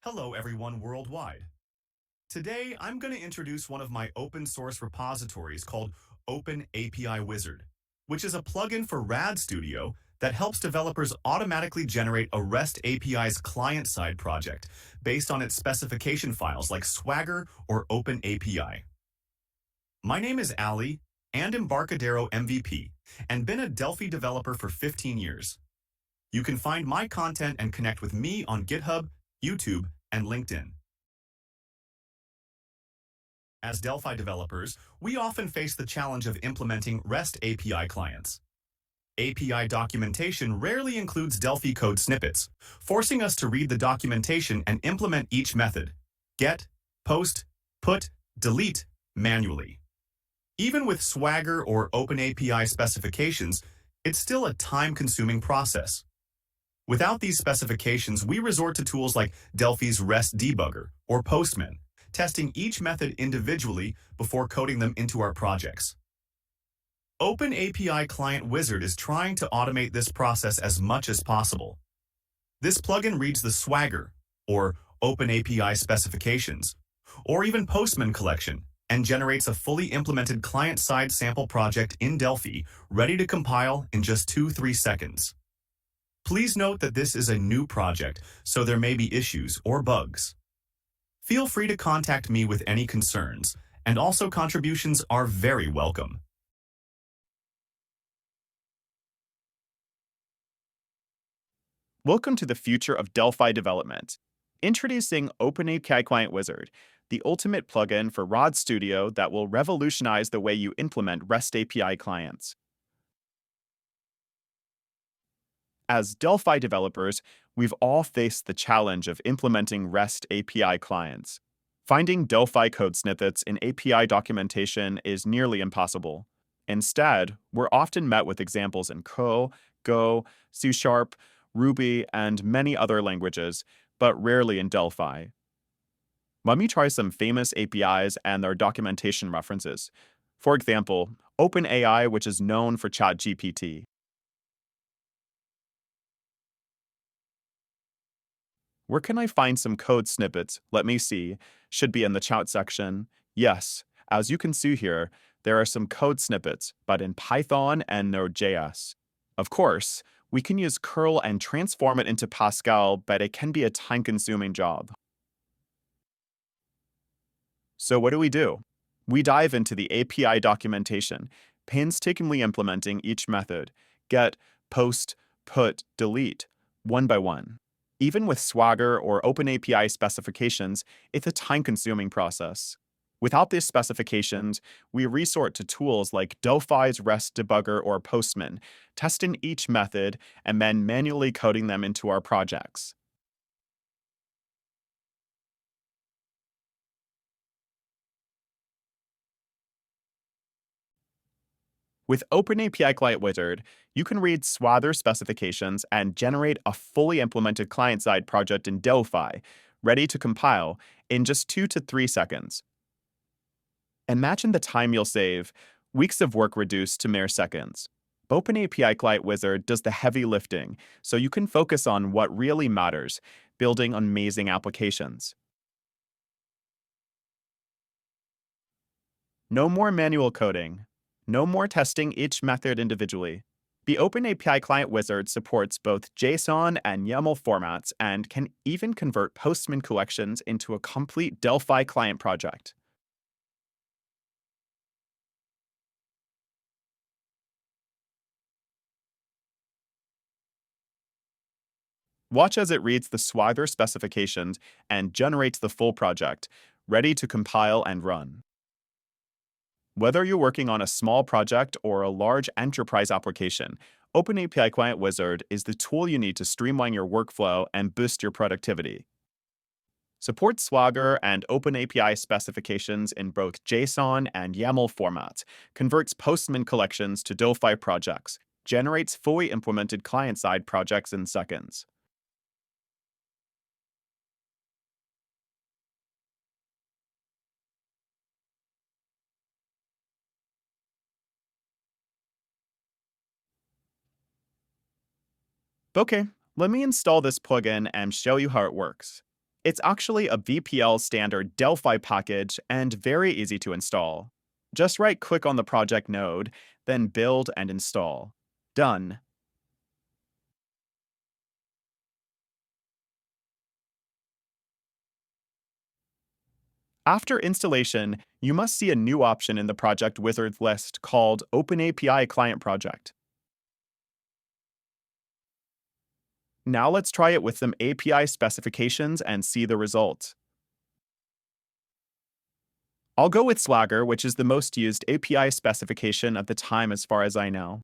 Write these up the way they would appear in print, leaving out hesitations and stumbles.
Hello everyone worldwide. Today I'm going to introduce one of my open source repositories called OpenAPIWizard, which is a plugin for RAD Studio that helps developers automatically generate a REST API's client-side project based on its specification files like Swagger or OpenAPI. My name is Ali and Embarcadero MVP and been a Delphi developer for 15 years. You can find my content and connect with me on GitHub, YouTube, and LinkedIn. As Delphi developers, we often face the challenge of implementing REST API clients. API documentation rarely includes Delphi code snippets, forcing us to read the documentation and implement each method, get, post, put, delete, manually. Even with Swagger or OpenAPI specifications, it's still a time-consuming process. Without these specifications, we resort to tools like Delphi's REST debugger or Postman, testing each method individually before coding them into our projects. OpenAPIClientWizard is trying to automate this process as much as possible. This plugin reads the Swagger, or OpenAPI specifications, or even Postman collection, and generates a fully implemented client-side sample project in Delphi, ready to compile in just 2-3 seconds. Please note that this is a new project, so there may be issues or bugs. Feel free to contact me with any concerns, and also contributions are very welcome. Welcome to the future of Delphi development. Introducing OpenAPIClientWizard, the ultimate plugin for RAD Studio that will revolutionize the way you implement REST API clients. As Delphi developers, we've all faced the challenge of implementing REST API clients. Finding Delphi code snippets in API documentation is nearly impossible. Instead, we're often met with examples in Go, C#, Ruby, and many other languages, but rarely in Delphi. Let me try some famous APIs and their documentation references. For example, OpenAI, which is known for ChatGPT. Where can I find some code snippets? Let me see. Should be in the chat section. Yes, as you can see here, there are some code snippets, but in Python and Node.js. Of course, we can use curl and transform it into Pascal, but it can be a time-consuming job. So what do? We dive into the API documentation, painstakingly implementing each method, get, post, put, delete, one by one. Even with Swagger or OpenAPI specifications, it's a time-consuming process. Without these specifications, we resort to tools like Delphi's REST debugger or Postman, testing each method and then manually coding them into our projects. With OpenAPIClientWizard, you can read Swagger specifications and generate a fully implemented client-side project in Delphi, ready to compile in just 2 to 3 seconds. Imagine the time you'll save, weeks of work reduced to mere seconds. OpenAPIClientWizard does the heavy lifting, so you can focus on what really matters, building amazing applications. No more manual coding. No more testing each method individually. The OpenAPIClientWizard supports both JSON and YAML formats and can even convert Postman collections into a complete Delphi client project. Watch as it reads the Swagger specifications and generates the full project, ready to compile and run. Whether you're working on a small project or a large enterprise application, OpenAPIClientWizard is the tool you need to streamline your workflow and boost your productivity. Supports Swagger and OpenAPI specifications in both JSON and YAML formats, converts Postman collections to Delphi projects, generates fully implemented client-side projects in seconds. Okay, let me install this plugin and show you how it works. It's actually a VPL standard Delphi package and very easy to install. Just right-click on the project node, then Build and Install. Done. After installation, you must see a new option in the project wizard list called OpenAPI Client Project. Now let's try it with some API specifications and see the result. I'll go with Swagger, which is the most used API specification at the time as far as I know.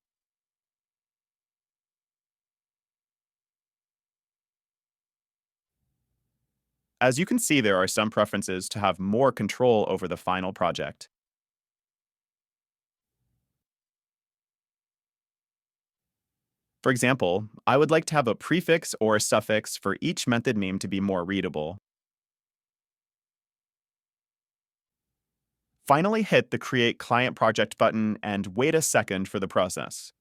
As you can see, there are some preferences to have more control over the final project. For example, I would like to have a prefix or a suffix for each method name to be more readable. Finally, hit the Create Client Project button and wait a second for the process.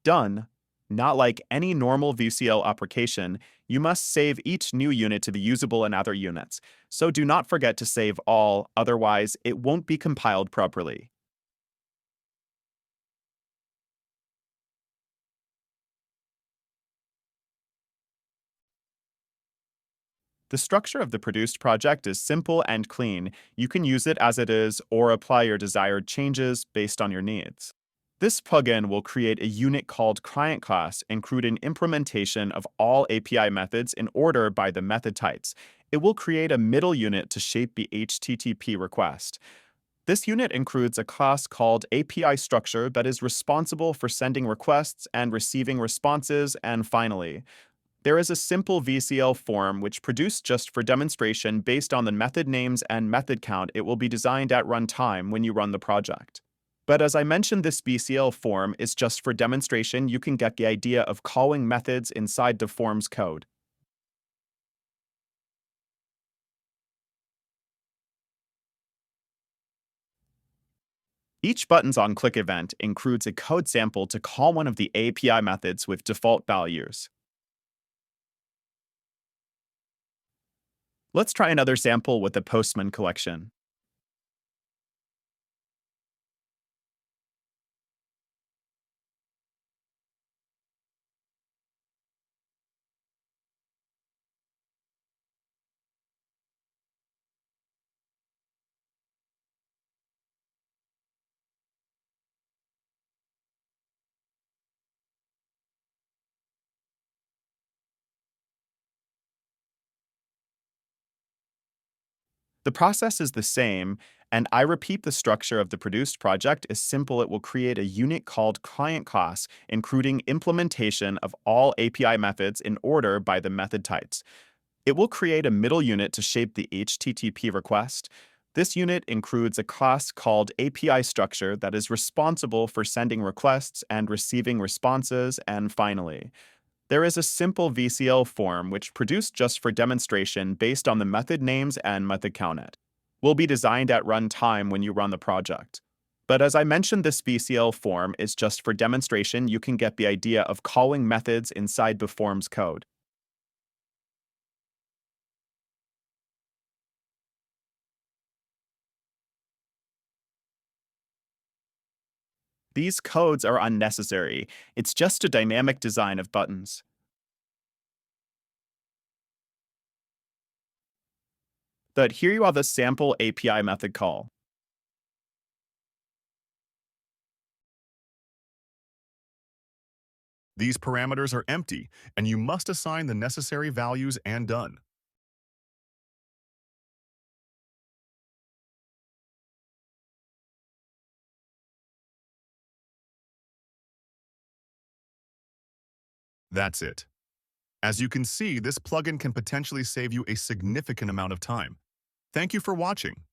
Done. Not like any normal VCL application, you must save each new unit to be usable in other units, so do not forget to save all, otherwise it won't be compiled properly. The structure of the produced project is simple and clean. You can use it as it is or apply your desired changes based on your needs. This plugin will create a unit called client class, including implementation of all API methods in order by the method types. It will create a middle unit to shape the HTTP request. This unit includes a class called API structure that is responsible for sending requests and receiving responses, and finally, there is a simple VCL form which produced just for demonstration based on the method names and method count. It will be designed at runtime when you run the project. But as I mentioned, this VCL form is just for demonstration. You can get the idea of calling methods inside the form's code. Each Buttons on Click event includes a code sample to call one of the API methods with default values. Let's try another sample with the Postman collection. The process is the same, and I repeat the structure of the produced project is simple. It will create a unit called client class, including implementation of all API methods in order by the method types. It will create a middle unit to shape the HTTP request. This unit includes a class called API structure that is responsible for sending requests and receiving responses, and finally, there is a simple VCL form which produced just for demonstration based on the method names and method counted. Will be designed at runtime when you run the project. But as I mentioned, this VCL form is just for demonstration. You can get the idea of calling methods inside the form's code. These codes are unnecessary. It's just a dynamic design of buttons. But here you have a sample API method call. These parameters are empty, and you must assign the necessary values and done. That's it. As you can see, this plugin can potentially save you a significant amount of time. Thank you for watching.